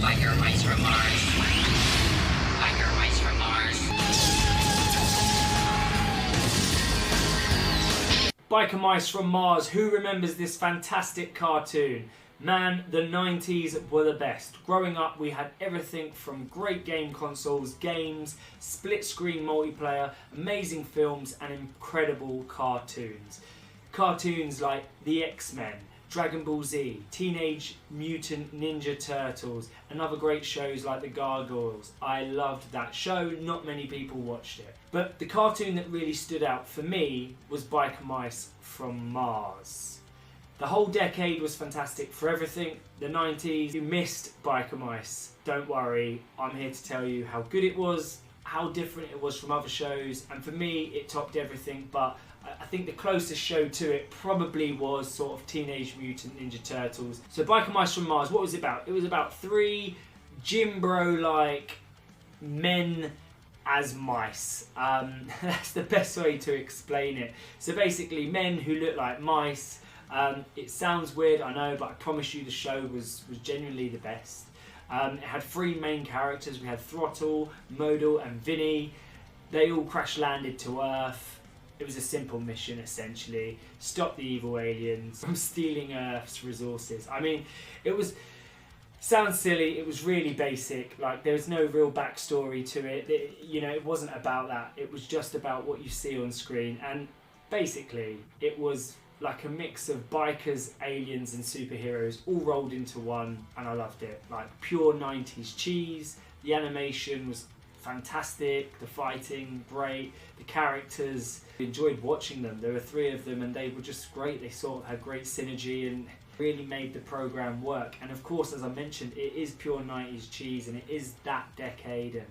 Biker Mice from Mars. Biker Mice from Mars. Biker Mice from Mars. Who remembers this fantastic cartoon? Man, the 90s were the best. Growing up, we had everything from great game consoles, games, split-screen multiplayer, amazing films, and incredible cartoons. Cartoons like The X-Men, Dragon Ball Z, Teenage Mutant Ninja Turtles, and other great shows like The Gargoyles. I loved that show, not many people watched it. But the cartoon that really stood out for me was Biker Mice from Mars. The whole decade was fantastic for everything. The 90s, you missed Biker Mice. Don't worry, I'm here to tell you how good it was, how different it was from other shows, and for me it topped everything, but I think the closest show to it probably was sort of Teenage Mutant Ninja Turtles. So Biker Mice from Mars, what was it about? It was about three gym bro-like men as mice. That's the best way to explain it. So basically men who look like mice. It sounds weird, I know, but I promise you the show was genuinely the best. It had three main characters. We had Throttle, Modal and Vinny. They all crash landed to Earth. It was a simple mission essentially. Stop the evil aliens from stealing Earth's resources. I mean, sounds silly, it was really basic. Like, there was no real backstory to it. It wasn't about that. It was just about what you see on screen. And basically, it was like a mix of bikers, aliens and superheroes all rolled into one, and I loved it. Like pure 90s cheese. The animation was fantastic, the fighting great, the characters, I enjoyed watching them. There were three of them and they were just great. They sort of had great synergy and really made the program work. And of course, as I mentioned, it is pure 90s cheese and it is that decade and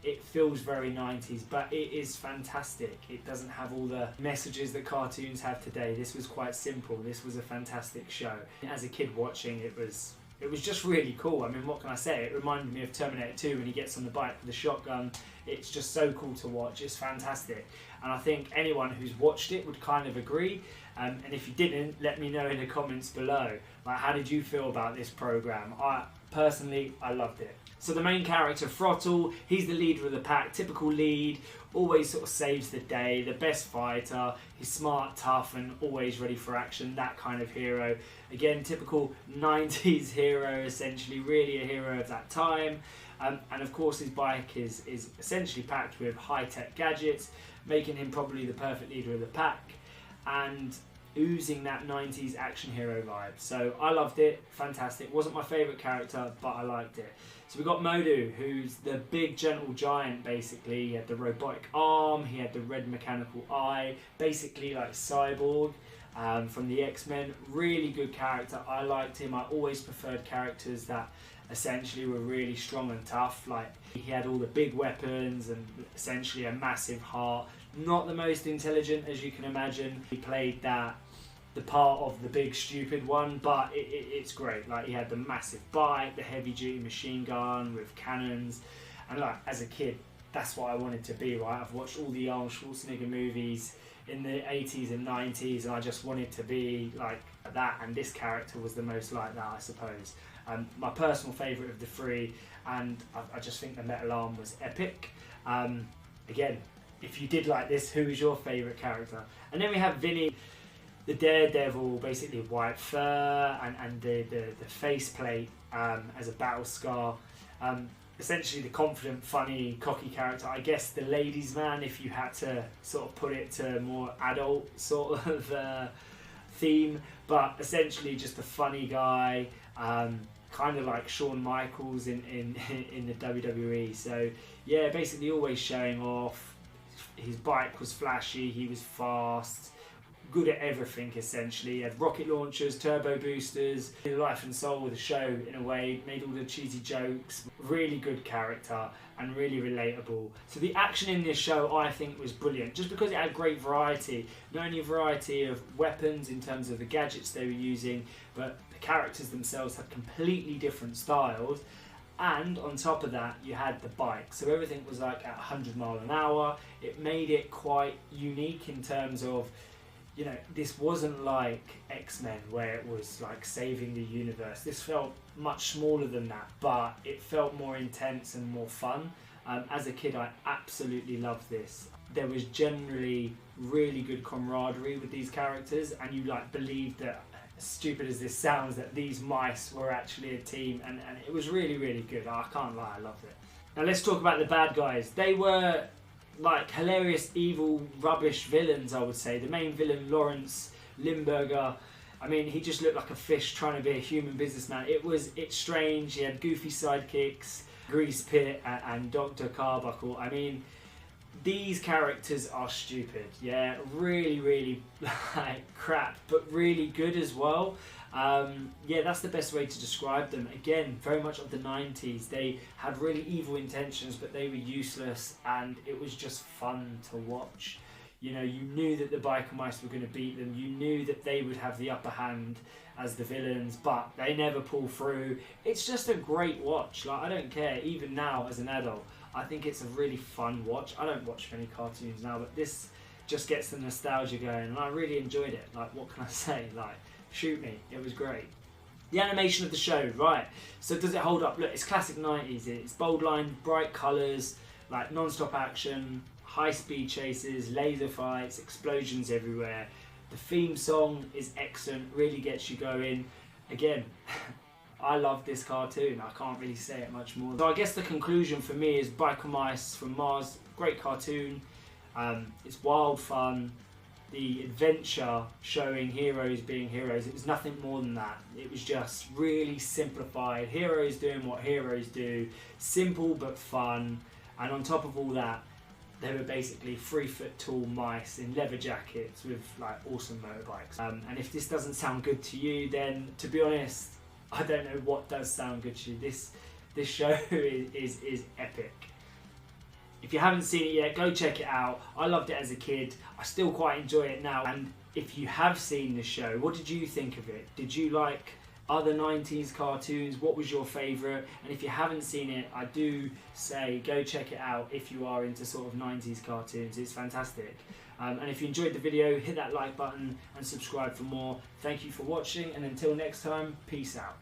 it feels very 90s, but it is fantastic. It doesn't have all the messages that cartoons have today. This was quite simple. This was a fantastic show. As a kid watching, it was just really cool. I mean, what can I say? It reminded me of Terminator 2 when he gets on the bike with the shotgun. It's just so cool to watch. It's fantastic. And I think anyone who's watched it would kind of agree. And if you didn't, let me know in the comments below. Like, how did you feel about this program? Personally, I loved it. So the main character, Throttle, he's the leader of the pack, typical lead, always sort of saves the day, the best fighter, he's smart, tough and always ready for action, that kind of hero. Again, typical 90s hero, essentially, really a hero of that time. And of course his bike is essentially packed with high-tech gadgets, making him probably the perfect leader of the pack and oozing that 90s action hero vibe. So I loved it, fantastic. Wasn't my favourite character, but I liked it. So we got Modu, who's the big gentle giant basically. He had the robotic arm, he had the red mechanical eye, basically like Cyborg from the X-Men. Really good character, I liked him. I always preferred characters that essentially were really strong and tough. Like, he had all the big weapons and essentially a massive heart. Not the most intelligent, as you can imagine. He played the part of the big stupid one, but it's great. Like, he had the massive bike, the heavy duty machine gun with cannons, and like, as a kid, that's what I wanted to be, right? I've watched all the Arnold Schwarzenegger movies in the 80s and 90s and I just wanted to be like that, and this character was the most like that, I suppose. My personal favourite of the three, and I just think the metal arm was epic. Again, if you did like this, who is your favourite character? And then we have Vinny, the Daredevil, basically white fur and the faceplate as a battle scar. Essentially the confident, funny, cocky character. I guess the ladies' man, if you had to sort of put it to a more adult sort of theme. But essentially just a funny guy, kind of like Shawn Michaels in the WWE. So yeah, basically always showing off. His bike was flashy, he was fast, good at everything essentially. He had rocket launchers, turbo boosters, the life and soul of the show in a way, made all the cheesy jokes. Really good character and really relatable. So the action in this show I think was brilliant, just because it had great variety. Not only a variety of weapons in terms of the gadgets they were using, but the characters themselves had completely different styles. And on top of that, you had the bike. So everything was like at 100 miles an hour. It made it quite unique in terms of you know, this wasn't like X-Men where it was like saving the universe. This felt much smaller than that, but it felt more intense and more fun. As a kid, I absolutely loved this. There was generally really good camaraderie with these characters, and you like believed that, as stupid as this sounds, that these mice were actually a team, and it was really, really good. I can't lie, I loved it. Now let's talk about the bad guys. They were like hilarious, evil, rubbish villains, I would say. The main villain, Lawrence Limburger, I mean, he just looked like a fish trying to be a human businessman. It's strange. He had goofy sidekicks, Grease Pit and Dr. Carbuncle. I mean, these characters are stupid, yeah, really, really like crap, but really good as well. Yeah, that's the best way to describe them. Again, very much of the 90s. They had really evil intentions, but they were useless, and it was just fun to watch. You know, you knew that the biker mice were going to beat them. You knew that they would have the upper hand as the villains, but they never pull through. It's just a great watch. Like, I don't care, even now as an adult, I think it's a really fun watch. I don't watch many cartoons now, but this just gets the nostalgia going, and I really enjoyed it. Like, what can I say? Like, shoot me, it was great. The animation of the show, right, so does it hold up? Look, it's classic 90s. It's bold line, bright colours, like non-stop action, high-speed chases, laser fights, explosions everywhere. The theme song is excellent, really gets you going. Again, I love this cartoon. I can't really say it much more. So I guess the conclusion for me is Biker Mice from Mars, great cartoon. It's wild fun. The adventure showing heroes being heroes, it was nothing more than that. It was just really simplified. Heroes doing what heroes do. Simple but fun. And on top of all that, they were basically 3 foot tall mice in leather jackets with like awesome motorbikes. And if this doesn't sound good to you, then to be honest, I don't know what does sound good to you. This show is epic. If you haven't seen it yet, go check it out. I loved it as a kid. I still quite enjoy it now. And if you have seen the show, what did you think of it? Did you like other 90s cartoons? What was your favourite? And if you haven't seen it, I do say go check it out if you are into sort of 90s cartoons. It's fantastic. And if you enjoyed the video, hit that like button and subscribe for more. Thank you for watching, and until next time, peace out.